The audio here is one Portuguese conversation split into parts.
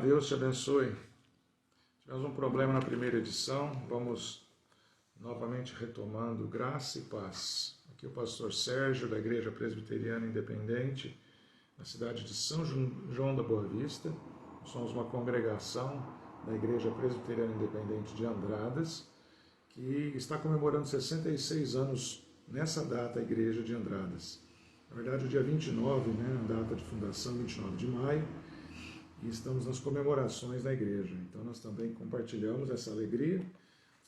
Deus te abençoe. Tivemos um problema na primeira edição, vamos novamente retomando graça e paz. Aqui o pastor Sérgio, da Igreja Presbiteriana Independente, na cidade de São João da Boa Vista. Somos uma congregação da Igreja Presbiteriana Independente de Andradas, que está comemorando 66 anos nessa data, a Igreja de Andradas. Na verdade, o dia 29, a data de fundação, 29 de maio, e estamos nas comemorações da igreja. Então nós também compartilhamos essa alegria,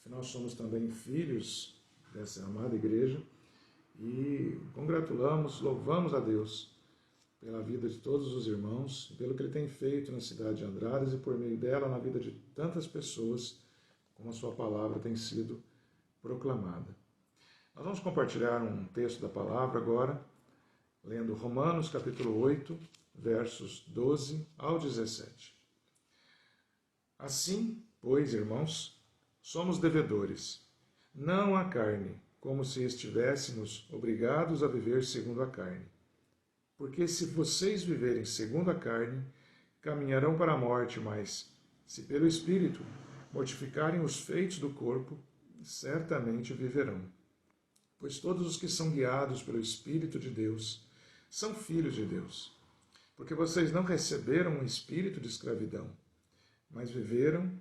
afinal somos também filhos dessa amada igreja e congratulamos, louvamos a Deus pela vida de todos os irmãos e pelo que Ele tem feito na cidade de Andradas e por meio dela na vida de tantas pessoas, como a sua palavra tem sido proclamada. Nós vamos compartilhar um texto da palavra agora, lendo Romanos capítulo 8, versos 12 ao 17. Assim, pois, irmãos, somos devedores, não à carne, como se estivéssemos obrigados a viver segundo a carne. Porque se vocês viverem segundo a carne, caminharão para a morte, mas, se pelo Espírito mortificarem os feitos do corpo, certamente viverão. Pois todos os que são guiados pelo Espírito de Deus são filhos de Deus. Porque vocês não receberam um espírito de escravidão, mas viveram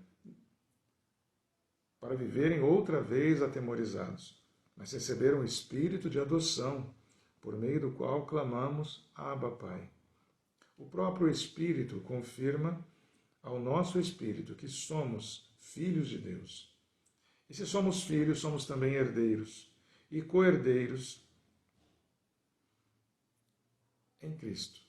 para viverem outra vez atemorizados. Mas receberam o espírito de adoção, por meio do qual clamamos, Abba, Pai. O próprio Espírito confirma ao nosso espírito que somos filhos de Deus. E se somos filhos, somos também herdeiros e co-herdeiros em Cristo.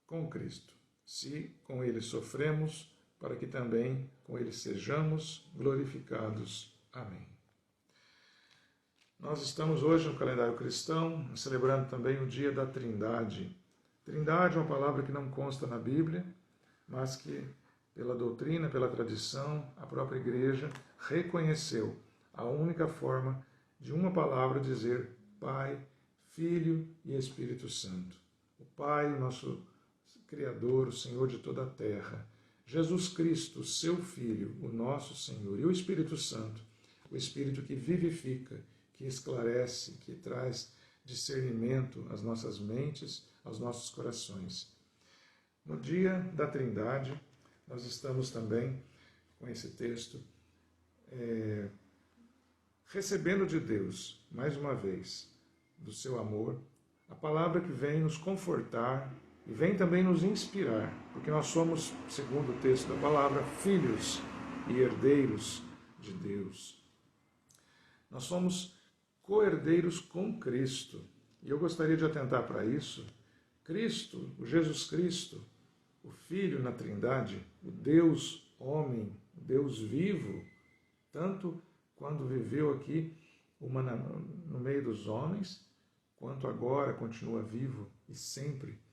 Com Cristo, se com Ele sofremos, para que também com Ele sejamos glorificados. Amém. Nós estamos hoje no calendário cristão, celebrando também o dia da Trindade. Trindade é uma palavra que não consta na Bíblia, mas que, pela doutrina, pela tradição, a própria Igreja reconheceu a única forma de uma palavra dizer Pai, Filho e Espírito Santo. O Pai, o nosso Criador, o Senhor de toda a terra, Jesus Cristo, seu Filho, o nosso Senhor, e o Espírito Santo, o Espírito que vivifica, que esclarece, que traz discernimento às nossas mentes, aos nossos corações. No dia da Trindade, nós estamos também com esse texto recebendo de Deus, mais uma vez, do seu amor, a palavra que vem nos confortar e vem também nos inspirar, porque nós somos, segundo o texto da palavra, filhos e herdeiros de Deus. Nós somos co-herdeiros com Cristo. E eu gostaria de atentar para isso. Cristo, o Jesus Cristo, o Filho na Trindade, o Deus homem, o Deus vivo, tanto quando viveu aqui no meio dos homens, quanto agora continua vivo e sempre.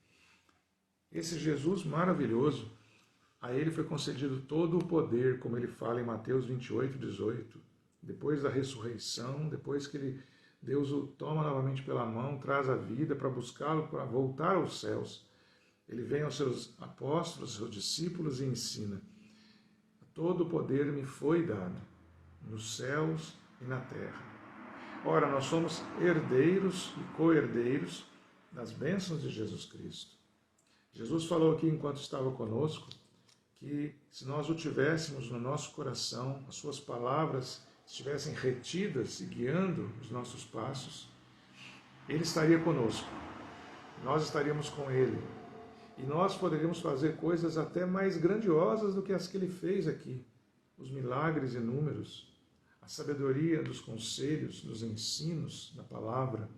Esse Jesus maravilhoso, a ele foi concedido todo o poder, como ele fala em Mateus 28, 18. Depois da ressurreição, depois que Deus o toma novamente pela mão, traz a vida para buscá-lo, para voltar aos céus. Ele vem aos seus apóstolos, aos seus discípulos e ensina. Todo o poder me foi dado, nos céus e na terra. Ora, nós somos herdeiros e co-herdeiros das bênçãos de Jesus Cristo. Jesus falou aqui, enquanto estava conosco, que se nós o tivéssemos no nosso coração, as suas palavras estivessem retidas e guiando os nossos passos, Ele estaria conosco, nós estaríamos com Ele, e nós poderíamos fazer coisas até mais grandiosas do que as que Ele fez aqui, os milagres inúmeros, a sabedoria dos conselhos, dos ensinos da palavra.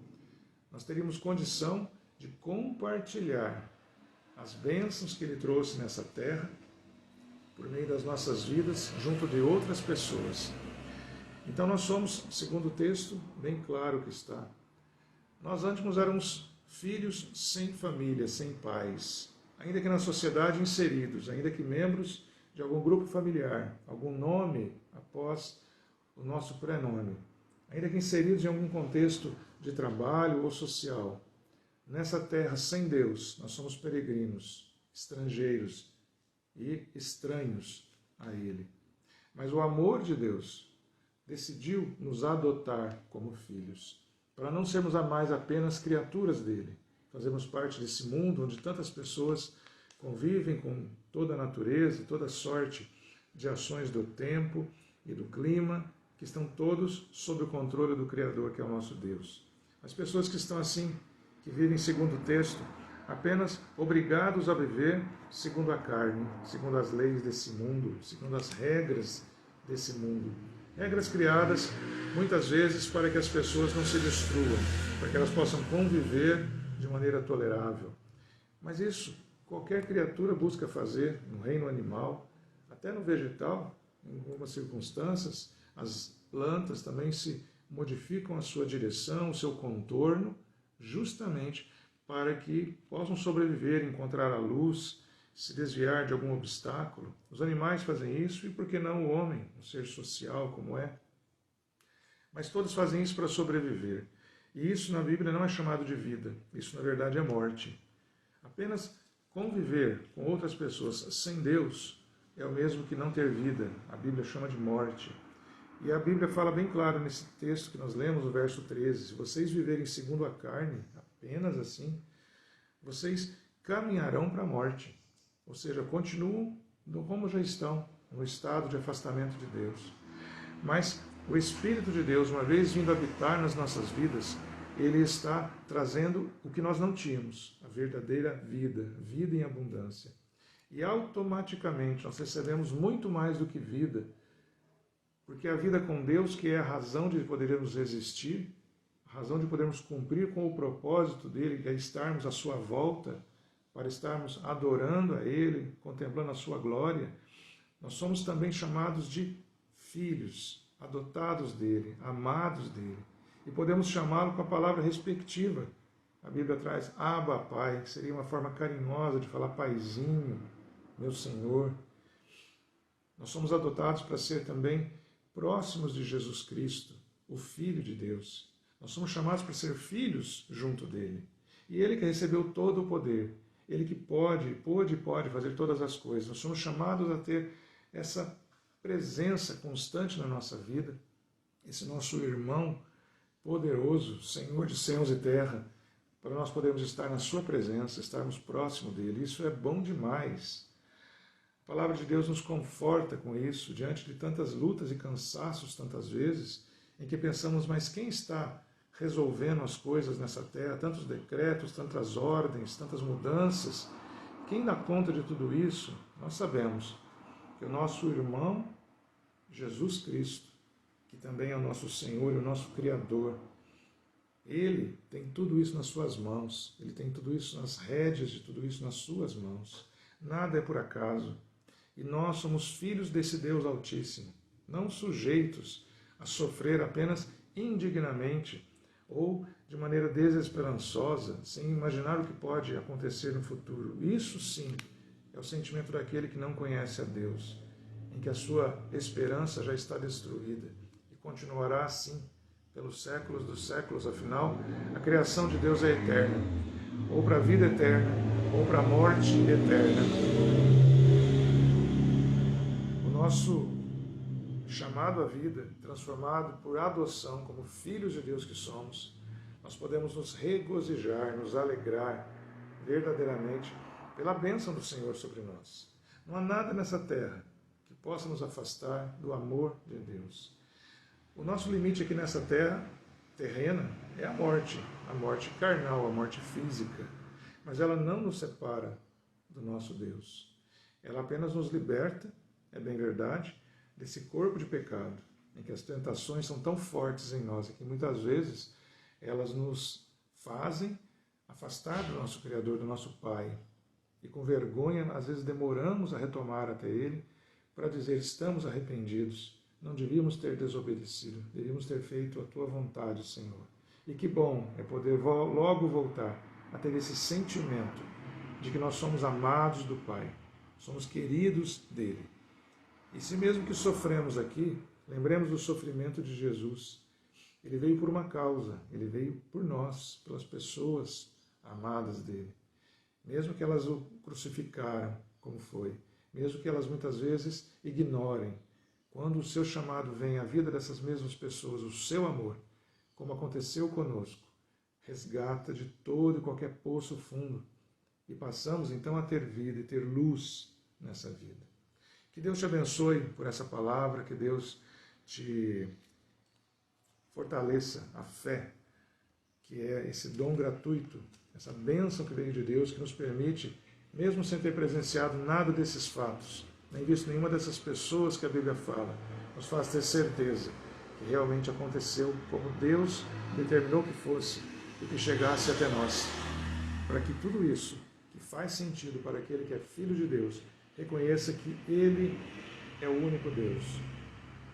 Nós teríamos condição de compartilhar as bênçãos que Ele trouxe nessa terra, por meio das nossas vidas, junto de outras pessoas. Então nós somos, segundo o texto, bem claro que está, nós antes éramos filhos sem família, sem pais, ainda que na sociedade inseridos, ainda que membros de algum grupo familiar, algum nome após o nosso prenome, ainda que inseridos em algum contexto de trabalho ou social. Nessa terra sem Deus, nós somos peregrinos, estrangeiros, e estranhos a Ele. Mas o amor de Deus decidiu nos adotar como filhos, para não sermos mais apenas criaturas dele. Fazemos parte desse mundo onde tantas pessoas convivem com toda a natureza, toda sorte de ações do tempo e do clima, que estão todos sob o controle do Criador, que é o nosso Deus. As pessoas que estão assim, que vivem segundo o texto, apenas obrigados a viver segundo a carne, segundo as leis desse mundo, segundo as regras desse mundo. Regras criadas muitas vezes para que as pessoas não se destruam, para que elas possam conviver de maneira tolerável. Mas isso qualquer criatura busca fazer no reino animal, até no vegetal, em algumas circunstâncias, as plantas também se modificam a sua direção, o seu contorno, justamente para que possam sobreviver, encontrar a luz, se desviar de algum obstáculo. Os animais fazem isso e por que não o homem, um ser social como é? Mas todos fazem isso para sobreviver. E isso na Bíblia não é chamado de vida, isso na verdade é morte. Apenas conviver com outras pessoas sem Deus é o mesmo que não ter vida. A Bíblia chama de morte. E a Bíblia fala bem claro nesse texto que nós lemos, no verso 13, se vocês viverem segundo a carne, apenas assim, vocês caminharão para a morte. Ou seja, continuam como já estão, no estado de afastamento de Deus. Mas o Espírito de Deus, uma vez vindo habitar nas nossas vidas, ele está trazendo o que nós não tínhamos, a verdadeira vida, vida em abundância. E automaticamente nós recebemos muito mais do que vida, porque a vida com Deus, que é a razão de podermos existir, a razão de podermos cumprir com o propósito dele, que é estarmos à sua volta, para estarmos adorando a ele, contemplando a sua glória, nós somos também chamados de filhos, adotados dele, amados dele. E podemos chamá-lo com a palavra respectiva. A Bíblia traz Abba, Pai, que seria uma forma carinhosa de falar Paizinho, meu Senhor. Nós somos adotados para ser também próximos de Jesus Cristo, o Filho de Deus. Nós somos chamados para ser filhos junto dele. E ele que recebeu todo o poder, ele que pode fazer todas as coisas. Nós somos chamados a ter essa presença constante na nossa vida, esse nosso irmão poderoso, Senhor de céus e terra, para nós podermos estar na sua presença, estarmos próximo dele. Isso é bom demais. A palavra de Deus nos conforta com isso, diante de tantas lutas e cansaços, tantas vezes, em que pensamos, mas quem está resolvendo as coisas nessa terra, tantos decretos, tantas ordens, tantas mudanças, quem dá conta de tudo isso? Nós sabemos que o nosso irmão, Jesus Cristo, que também é o nosso Senhor e o nosso Criador, ele tem tudo isso nas suas mãos, ele tem tudo isso nas rédeas de tudo isso nas suas mãos. Nada é por acaso. E nós somos filhos desse Deus Altíssimo, não sujeitos a sofrer apenas indignamente ou de maneira desesperançosa, sem imaginar o que pode acontecer no futuro. Isso sim é o sentimento daquele que não conhece a Deus, em que a sua esperança já está destruída e continuará assim pelos séculos dos séculos. Afinal, a criação de Deus é eterna, ou para a vida eterna, ou para a morte eterna. O nosso chamado à vida, transformado por adoção como filhos de Deus que somos, nós podemos nos regozijar, nos alegrar verdadeiramente pela bênção do Senhor sobre nós. Não há nada nessa terra que possa nos afastar do amor de Deus. O nosso limite aqui nessa terra terrena é a morte carnal, a morte física, mas ela não nos separa do nosso Deus. Ela apenas nos liberta, é bem verdade, desse corpo de pecado, em que as tentações são tão fortes em nós e que muitas vezes elas nos fazem afastar do nosso Criador, do nosso Pai. E com vergonha, às vezes demoramos a retomar até Ele para dizer, estamos arrependidos, não devíamos ter desobedecido, devíamos ter feito a Tua vontade, Senhor. E que bom é poder logo voltar a ter esse sentimento de que nós somos amados do Pai, somos queridos dEle. E se mesmo que sofremos aqui, lembremos do sofrimento de Jesus. Ele veio por uma causa, ele veio por nós, pelas pessoas amadas dele. Mesmo que elas o crucificaram, como foi, mesmo que elas muitas vezes ignorem. Quando o seu chamado vem à vida dessas mesmas pessoas, o seu amor, como aconteceu conosco, resgata de todo e qualquer poço fundo e passamos então a ter vida e ter luz nessa vida. Que Deus te abençoe por essa palavra, que Deus te fortaleça a fé, que é esse dom gratuito, essa bênção que veio de Deus, que nos permite, mesmo sem ter presenciado nada desses fatos, nem visto nenhuma dessas pessoas que a Bíblia fala, nos faz ter certeza que realmente aconteceu como Deus determinou que fosse e que chegasse até nós, para que tudo isso, que faz sentido para aquele que é filho de Deus, reconheça que Ele é o único Deus,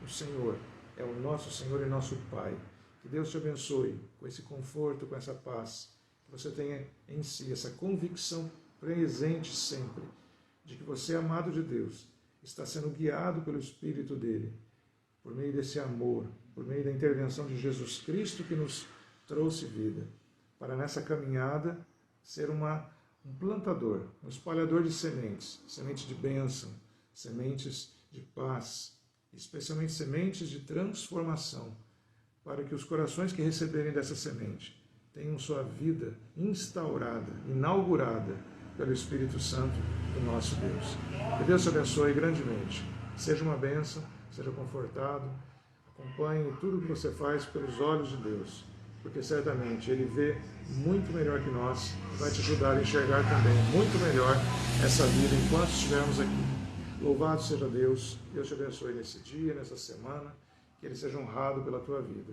o Senhor, é o nosso Senhor e nosso Pai. Que Deus te abençoe com esse conforto, com essa paz, que você tenha em si essa convicção presente sempre, de que você é amado de Deus, está sendo guiado pelo Espírito dele, por meio desse amor, por meio da intervenção de Jesus Cristo que nos trouxe vida, para nessa caminhada ser um plantador, um espalhador de sementes, sementes de bênção, sementes de paz, especialmente sementes de transformação, para que os corações que receberem dessa semente tenham sua vida instaurada, inaugurada pelo Espírito Santo do nosso Deus. Que Deus te abençoe grandemente. Seja uma bênção, seja confortado, acompanhe tudo o que você faz pelos olhos de Deus, porque certamente Ele vê muito melhor que nós e vai te ajudar a enxergar também muito melhor essa vida enquanto estivermos aqui. Louvado seja Deus, Deus te abençoe nesse dia, nessa semana, que Ele seja honrado pela tua vida.